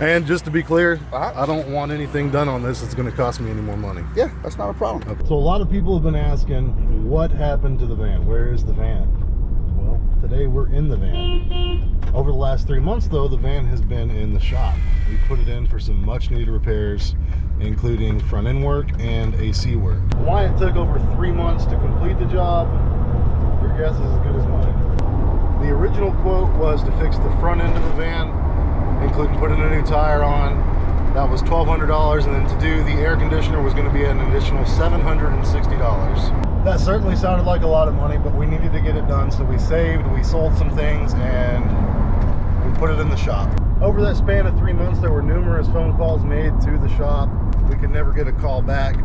And just to be clear, I don't want anything done on this that's going to cost me any more money. Yeah, that's not a problem. Okay. So a lot of people have been asking, what happened to the van? Where is the van? Well, today we're in the van. Over the last 3 months, though, the van has been in the shop. We put it in for some much needed repairs, including front end work and AC work. Why it took over 3 months to complete the job, your guess is as good as mine. The original quote was to fix the front end of the van, including putting a new tire on. That was $1,200, and then to do the air conditioner was going to be an additional $760. That certainly sounded like a lot of money, but we needed to get it done, so we saved, we sold some things, and we put it in the shop. Over that span of 3 months, there were numerous phone calls made to the shop. We could never get a call back.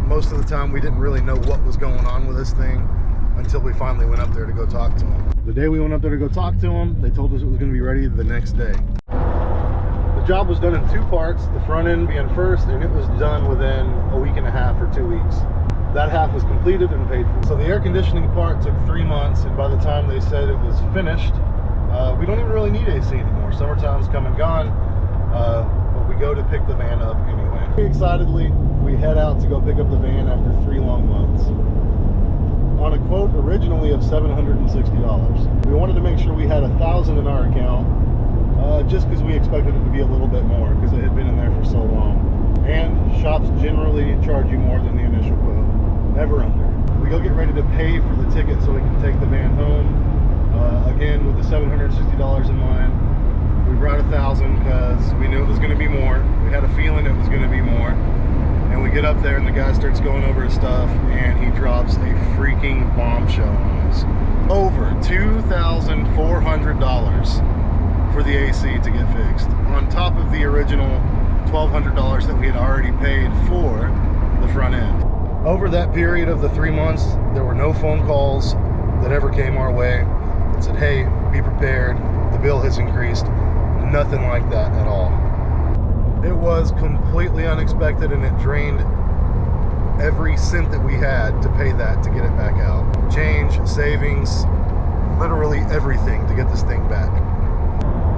Most of the time, we didn't really know what was going on with this thing until we finally went up there to go talk to them. The day we went up there to go talk to them, they told us it was going to be ready the next day. The job was done in 2 parts, the front end being first, and it was done within a week and a half or 2 weeks. That half was completed and paid for. So the air conditioning part took 3 months, and by the time they said it was finished, we don't even really need AC anymore. Summertime's come and gone, but we go to pick the van up anyway. Very excitedly, we head out to go pick up the van after 3 long months. On a quote originally of $760. We wanted to make sure we had $1,000 in our account, just because we expected it to be a little bit more because it had been in there for so long. And shops generally charge you more than the initial quote, never under. We go get ready to pay for the ticket so we can take the van home. Again, with the $760 in mind, we brought $1,000 because we knew it was going to be more. We had a feeling it was going to be more. And we get up there and the guy starts going over his stuff and he drops a freaking bombshell on us. Over $2,400 for the AC to get fixed, on top of the original $1,200 that we had already paid for the front end. Over that period of the 3 months, there were no phone calls that ever came our way that said, hey, be prepared, the bill has increased. Nothing like that at all. It was completely unexpected, and it drained every cent that we had to pay that to get it back out. Change, savings, literally everything to get this thing back.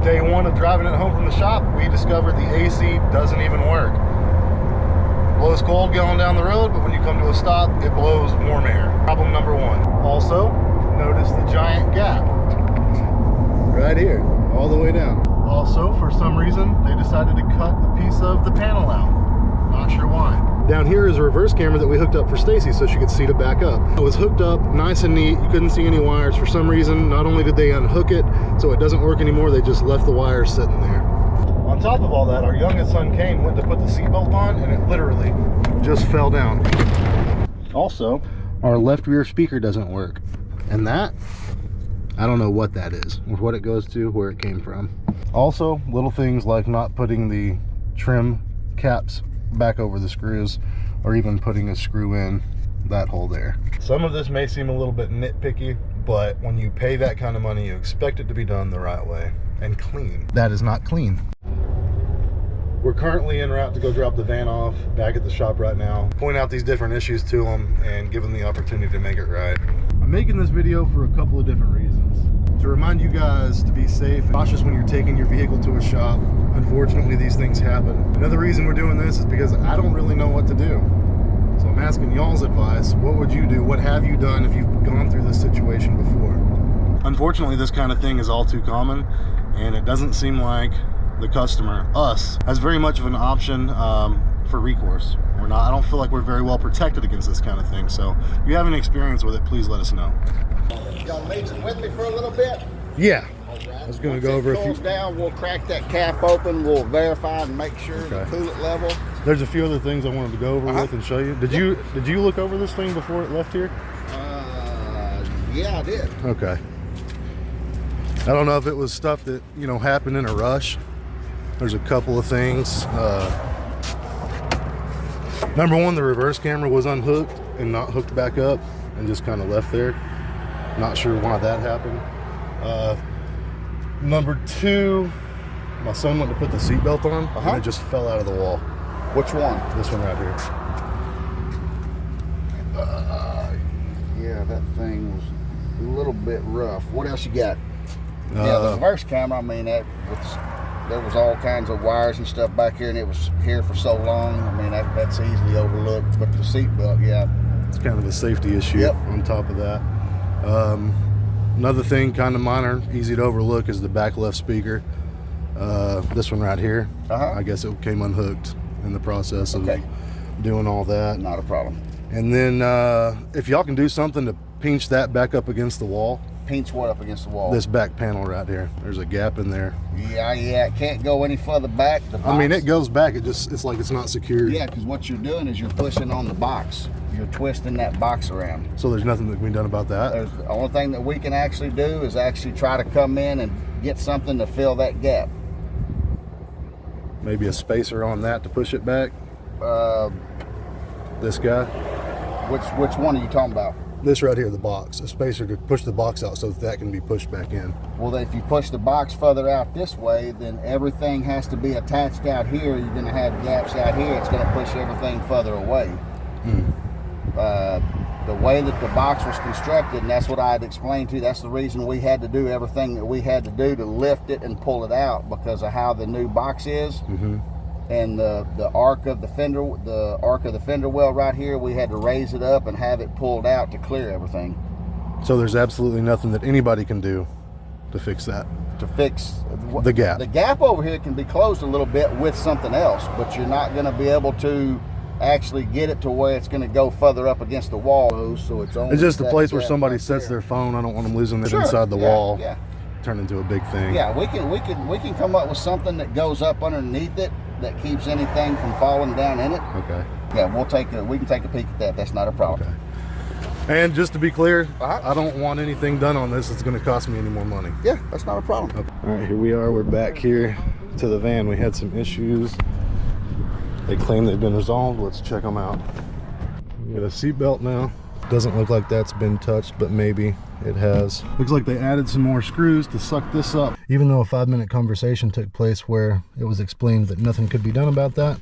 Day 1 of driving it home from the shop, we discovered the AC doesn't even work. It blows cold going down the road, but when you come to a stop, it blows warm air. Problem number 1. Also, notice the giant gap right here, all the way down. Also, for some reason, they decided to cut a piece of the panel out. Not sure why. Down here is a reverse camera that we hooked up for Stacy so she could see to back up. It was hooked up nice and neat. You couldn't see any wires. For some reason, not only did they unhook it so it doesn't work anymore, they just left the wires sitting there. On top of all that, our youngest son Kane went to put the seatbelt on and it literally just fell down. Also, our left rear speaker doesn't work. And that, I don't know what that is, or what it goes to, where it came from. Also, little things like not putting the trim caps back over the screws, or even putting a screw in that hole there. Some of this may seem a little bit nitpicky, but when you pay that kind of money, you expect it to be done the right way and clean. That is not clean. We're currently en route to go drop the van off back at the shop right now, point out these different issues to them and give them the opportunity to make it right. I'm making this video for a couple of different reasons. To remind you guys to be safe and cautious when you're taking your vehicle to a shop. Unfortunately, these things happen. Another reason we're doing this is because I don't really know what to do. So I'm asking y'all's advice. What would you do? What have you done if you've gone through this situation before? Unfortunately, this kind of thing is all too common, and it doesn't seem like the customer, us, has very much of an option for recourse. I don't feel like we're very well protected against this kind of thing. So if you have any experience with it, please let us know. Y'all leave it with me for a little bit? Yeah. Right. I was going to go over a few. Down, we'll crack that cap open. We'll verify and make sure the coolant level. There's a few other things I wanted to go over with and show you. Did you look over this thing before it left here? Yeah, I did. Okay. I don't know if it was stuff that, you know, happened in a rush. There's a couple of things. Number 1, the reverse camera was unhooked and not hooked back up and just kind of left there. Not sure why that happened. Number 2, my son went to put the seatbelt on and it just fell out of the wall. Which one? This one right here. Yeah, that thing was a little bit rough. What else you got? Yeah, the reverse camera, I mean, that was there was all kinds of wires and stuff back here, and it was here for so long. I mean, that's easily overlooked. But the seatbelt, yeah, it's kind of a safety issue. Yep. On top of that, another thing, kind of minor, easy to overlook, is the back left speaker. This one right here. I guess it came unhooked in the process of doing all that. Not a problem. And then if y'all can do something to pinch that back up against the wall. Pinch what up against the wall? This back panel right here. There's a gap in there. Yeah, it can't go any further back. I mean, it goes back. It's like it's not secured. Yeah, because what you're doing is you're pushing on the box. You're twisting that box around. So there's nothing that can be done about that? The only thing that we can actually do is actually try to come in and get something to fill that gap. Maybe a spacer on that to push it back? This guy? Which one are you talking about? This right here, the box. A spacer to push the box out so that can be pushed back in. Well, if you push the box further out this way, then everything has to be attached out here. You're going to have gaps out here. It's going to push everything further away. The way that the box was constructed, and that's what I had explained to you, that's the reason we had to do everything that we had to do to lift it and pull it out, because of how the new box is. And the arc of the fender well right here, we had to raise it up and have it pulled out to clear everything. So there's absolutely nothing that anybody can do to fix that? To fix the gap. The gap over here can be closed a little bit with something else, but you're not going to be able to actually get it to where it's going to go further up against the wall. So it's just a place where somebody sets their phone. I don't want them losing it inside the wall. Yeah. Turn into a big thing. Yeah, we can come up with something that goes up underneath it that keeps anything from falling down in it. Okay. Yeah, we can take a peek at that. That's not a problem. Okay. And just to be clear, I don't want anything done on this that's going to cost me any more money. Yeah, that's not a problem. Okay. All right, here we are. We're back here to the van. We had some issues. They claim they've been resolved. Let's check them out. We got a seatbelt now. Doesn't look like that's been touched, but maybe it has. Looks like they added some more screws to suck this up. Even though a 5-minute conversation took place where it was explained that nothing could be done about that,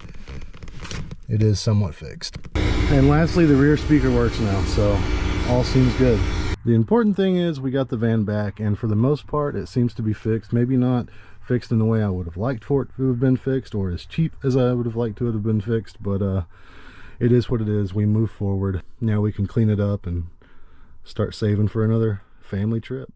it is somewhat fixed. And lastly, the rear speaker works now, so all seems good. The important thing is we got the van back, and for the most part it seems to be fixed. Maybe not fixed in the way I would have liked for it to have been fixed, or as cheap as I would have liked to have been fixed, but it is what it is. We move forward. Now we can clean it up and start saving for another family trip.